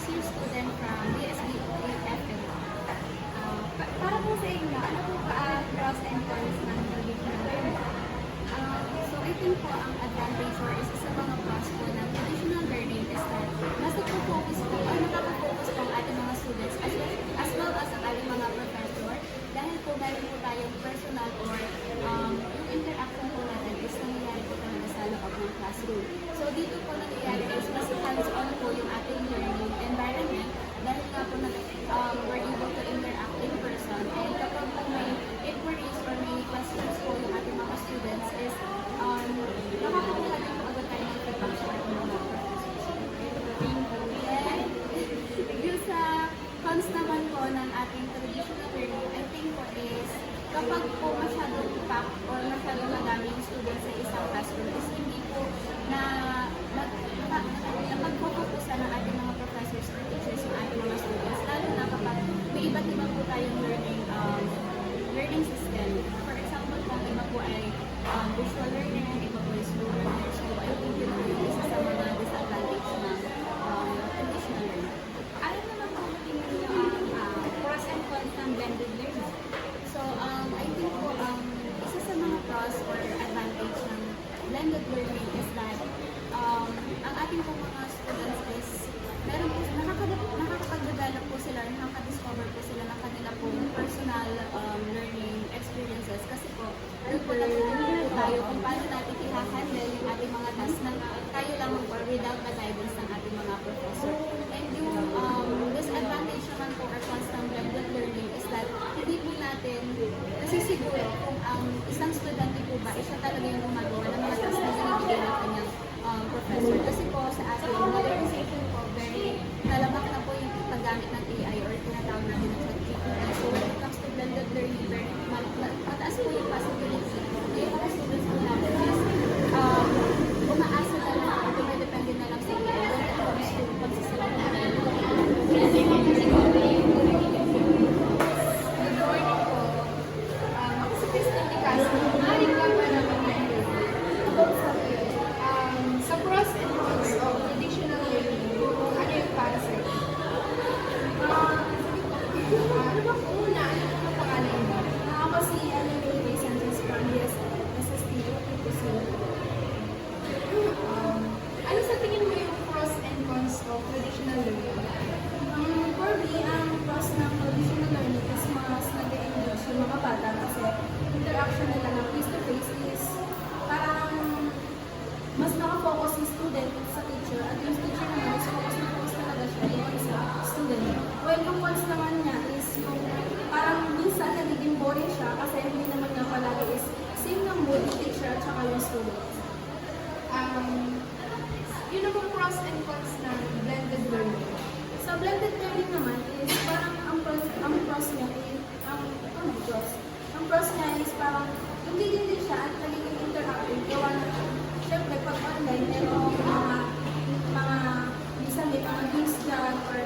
first year student from DSB-FM. Para po sa inyo, ano po ba ang pros and cons ng traditional learning? So I think po ang advantage or isa sa mga pros po ng traditional learning is that mas nagpo-focus po or nakaka-focus po ang ating mga students as well as ang ating mga professor dahil po meron po tayong personal or yung interaction po natin is nangyayari po talaga sa loob ng classroom. So dito po nangyayari is mas hands-on po yung ating learning environment dahil nga po we're able to interact in person and kapag po may inquiries or may questions po yung ating mga students is nakakakuha din po agad tayo ng feedback sa ating mga professors. And yung sa cons naman po ng ating traditional learning, I think po is kapag po masyadong packed or masyadong madami yung students sa isang classroom is hindi po na napagpupusan ng ating mga professors or teachers yung ating mga students, lalo na kapag may iba't iba po tayong learning system. For example, kung iba po ay visual learner, iba po is slow learner. So, I think yun po yung isa sa mga disadvantage ng traditional learning. Ano naman po tingin niyo ang pros and cons ng blended learning? So, I think po isa sa mga pros or advantage ng blended learning is that ang ating po mga students is meron po, nakakapag-develop po sila, nakaka-discover po sila ng kanila pong personal learning experiences kasi po doon po natutunan po tayo kung paano natin i-handle yung ating mga tasks na tayo lamang po without the guidance ng ating mga professor. And yung disadvantage naman po or constant blended learning is that hindi po natin nasisiguro kung ang isang estudyante po ba siya talaga yung gumagawa ng mga tasks na binibigay ng kanyang professor. Kasi po sa ating modernization po, very talamak na po yung paggamit ng AI or tinatawag natin ng ChatGPT. So when it comes to blended learning, very mataas po yung possibility. Yung mga students po natin is umaasa na lang o dumidepende na lang sa AI when it comes to pagsasalat natin. Good morning po. Ako si Christine Castro. Maaaring ka pa naman ngayon. Sa pros and cons of traditional learning, ano yung para sa iyo? Ano ba po una? Ano ba pangalan mo? Ako si Ray Sanchez from SST. Ano sa tingin mo yung pros and cons of traditional learning? For me, ang pros ng traditional learning is mas nag-engage yung mga bata kasi interaction nila ng face-to-face is parang mas nakafocus yung student sa teacher at yung teacher naman is focus talaga siya yung sa student. Well, yung cons naman niya is yung parang minsan nagiging boring siya kasi hindi naman niya palagi is same ng mood yung teacher at saka yung student. Yun naman pros and cons ng blended learning. Sa blended learning naman is parang ang pros niya is ang pros niya is parang hindi din siya at nagiging interactive gawa na siyempre pag online merong mga minsan may mga games dyan or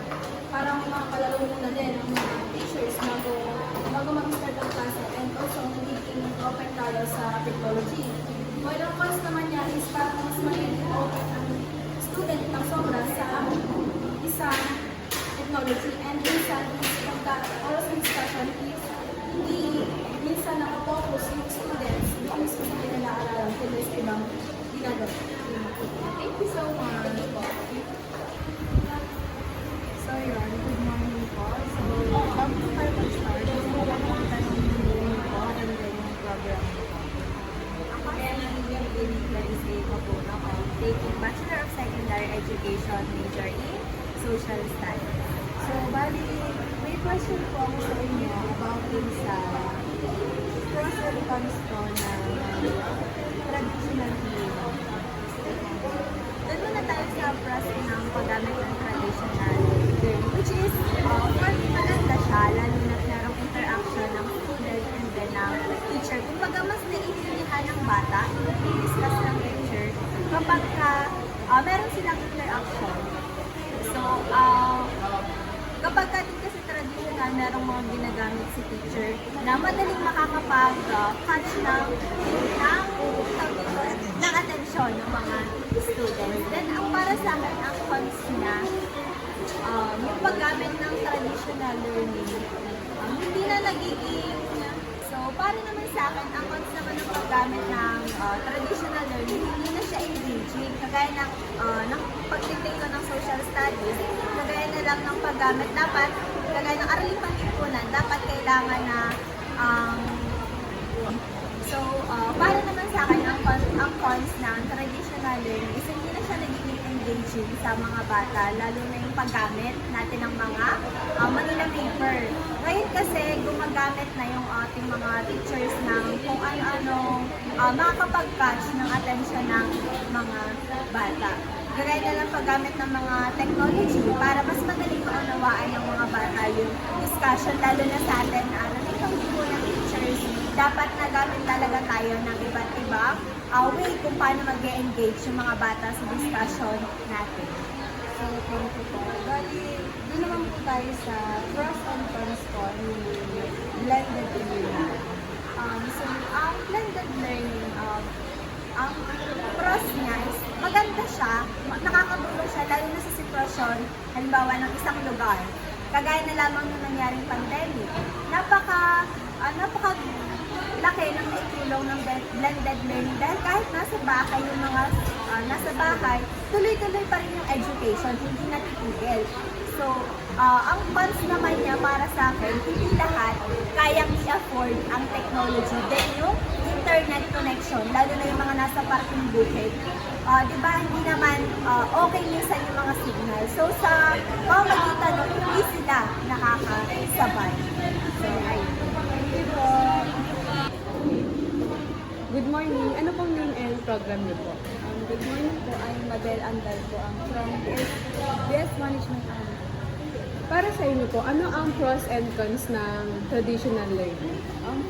parang mga palaro muna din ang mga teachers bago mag-start ang klase and also nagiging open tayo sa technology. While ang cons naman niya is parang mas magiging open ang student ng sobra sa isang technology and minsan yung oras ng discussion is hindi minsan nakafocus yung students doon mismo sa pinag-aaralan kundi sa ibang ginagawa. Thank you so much po. So yun, good morning po. So, bago po tayo mag-start, gusto ko lang tanongin po ang learning program po. Ako ay nangyayang David Clarice Mapuno of taking Bachelor of Secondary Education major in Social Studies. So, bali, may question po ako sa inyo about din sa pros and cons po ng traditional learning. Doon muna tayo sa pros ng paggamit ng traditional learning, which is, for me, maganda siya, lalo na merong interaction ng student and then ng teacher. Kumbaga, mas naiintindihan ng bata, i-discuss ng teacher, kapag meron silang interaction. So, kapag din kasi traditional, merong mga ginagamit si teacher na madaling makakapag-catch ng atensyon ng mga students. Then, ang para sa akin, ang cons niya yung paggamit ng traditional learning, hindi na nagiging, so para naman sa akin, ang cons naman ng paggamit ng traditional learning, hindi na siya engaging, kagaya ng pagtiting ko ng social studies, kagaya na lang ng paggamit, dapat, kagaya ng araling panlipunan, dapat kailangan na, para naman sa akin, ang cons ng traditional learning is hindi na siya nagiging engaging sa mga bata, lalo na yung paggamit natin ng mga Manila paper. Ngayon kasi, gumagamit na yung ating mga teachers ng kung ano-anong makakapag-catch ng atensyon ng mga bata. Gagaya na lang paggamit ng mga technology para mas madaling maunawaan ng mga bata yung discussion, lalo na sa atin na po ng teachers, dapat nagamit talaga tayo ng iba't ibang way kung paano mag-engage yung mga bata sa discussion natin. So, thank you po. Bali, doon naman po tayo sa pros and cons po ni blended learning. Ang blended learning, ang pros niya is maganda siya, nakakatulong siya lalo na sa sitwasyon, halimbawa ng isang lugar. Kagaya na lamang nung nangyaring pandemic. Napaka laki ng naitulong ng blended learning dahil kahit nasa bahay yung mga nasa bahay, tuloy-tuloy pa rin yung education, hindi natitigil. So, ang cons naman niya para sa akin, hindi lahat kayang i-afford ang technology. Then yung internet connection, lalo na yung mga nasa parking bukid, di ba hindi naman okay minsan yung mga signal. So, sa pamamagitan nun, hindi sila nakakasabay. So, ayun. Thank you po. Good morning. Ano pong name and program niyo po? Good morning po, I'm Mabel Andal po, from BS Management. Para sa inyo po, ano ang pros and cons ng traditional learning?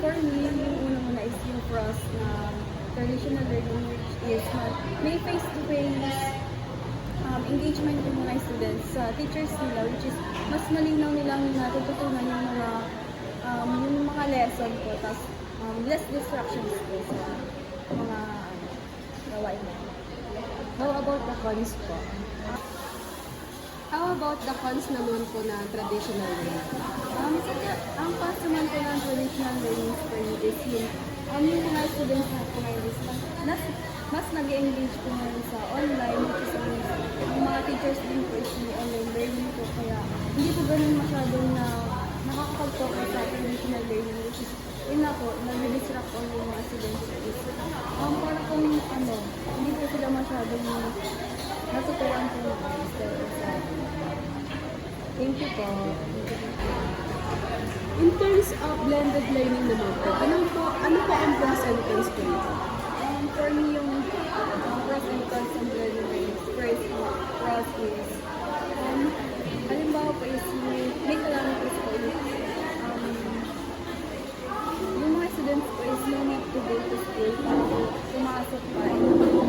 For me, yung una is yung pros ng traditional learning, which is may face-to-face engagement yung mga students sa teachers nila, which is mas malinaw nilang natututunan yung mga lesson po, tas less distractions po sa mga gawain nila. How about the cons po? How about the cons naman po na traditional learning? Ang cons naman po ng traditional learning for me is yung mga students na po ngayon is mas nag-engage po ngayon sa online, which is yung mga teachers din po is yung online learning po, kaya hindi po ganun masyadong nakakapag-focus sa traditional learning, which is yun na po, nag-distract po yung mga students is para kung hindi po sila masyadong natutuwan po sa Thank you po. In terms of blended learning naman po, ano po ang pros and cons po nito? For me, yung pros and cons ng blended learning, first pros is halimbawa po is may calamities po is yung mga students po is no need to go to school para pumasok pa.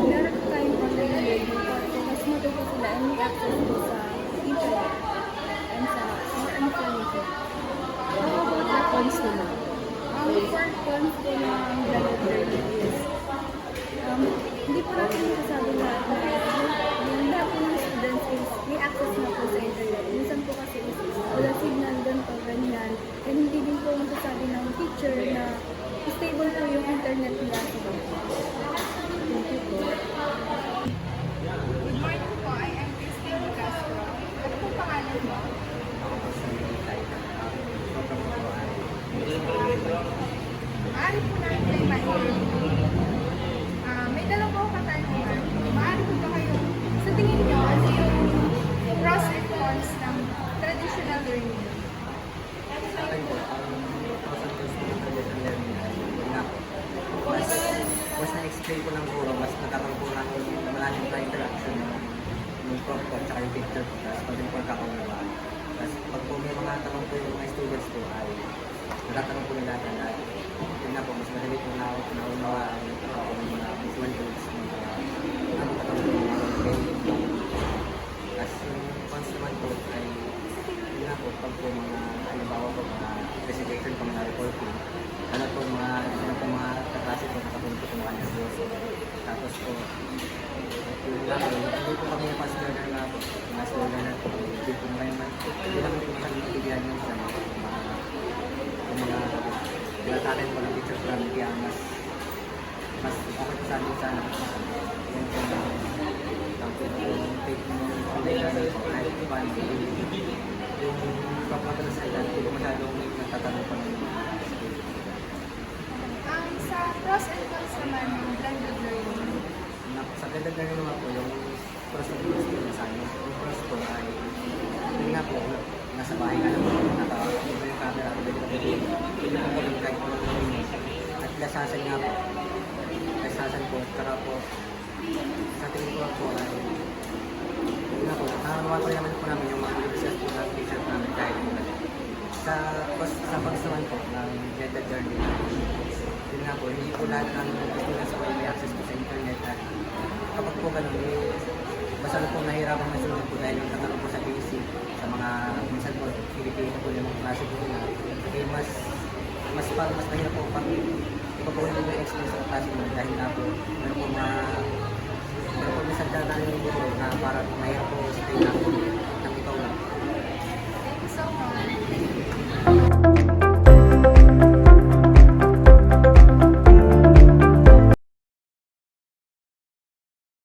Meron po tayong online learning po, so mas matuto sila and may access po sa internet and sa more information. How about the cons naman? Ang for cons po ng blended learning is hindi po natin masasabi lahat na yung lahat po ng students is may access na po sa internet. Minsan po kasi is wala signal ganito, ganyan. And hindi din po masasabi ng teacher na stable po yung internet nila. Thank you po. Good morning po, I am Christine Castro. Ano pong pangalan mo? Maaari po namin kayo ma-interview. May dalawa po katanungan. Maaari po ba kayo, sa tingin nyo, ano yung pros and cons ng traditional learning? Sa akin po, ang pros and cons ng traditional learning ay yun nga po. Mas na-explain ko lang po, mas nagkakaroon po ng malalim na interaction ng prof ko at yung teacher ko, tapos pag yung pagkakaunawaan. Tapos pag po may mga tanong po yung mga students ko ay natatanong po nila na yun nga po, mas madali po naunawaan yung mga visual aids, ano pa po yung mga training. Tapos yung cons naman po ay yun nga po, pag po mga halimbawa po mga presentation po mga reporting, ano po mga kaklase po nakapunto po mga nervous. Tapos po, yun nga po, hindi po kami mas learner nga po, mas learner na po, hindi po mga hindi lang po masyadong nabibigyan yun sa mga tinatalen po ng teacher plan, kaya mas okay po sa amin sana yung take mo online learning po kahit paano yung papunta sa ilan, hindi ko masyadong nagtatanong po ng Sa pros and cons naman ng blended learning, sa blended learning naman po yung pros of pros po sa amin. Yung pros po ay yun nga po, nasa bahay ka lang po, naka-iba yung camera, pwede ka pwede po yung kahit po ng at lasasan nga po, lasasan po, tsaka po sa tingin ko po ay yun nga po, nakakawa po naman po namin yung mga research po ng teacher namin kahit po sa pros naman po ng blended learning yun nga po, hindi po lahat ng students po may access po sa internet at kapag po ganun, basta po nahihirapan na student po dahil yung tatanong po sa basic sa mga minsan po, pinipili po yung mga klase po nila mas mahirap po pag ipapunin po yung explain sa klase mo dahil nga po meron po minsan tatanong yung guro na parang mahirap po sa kanya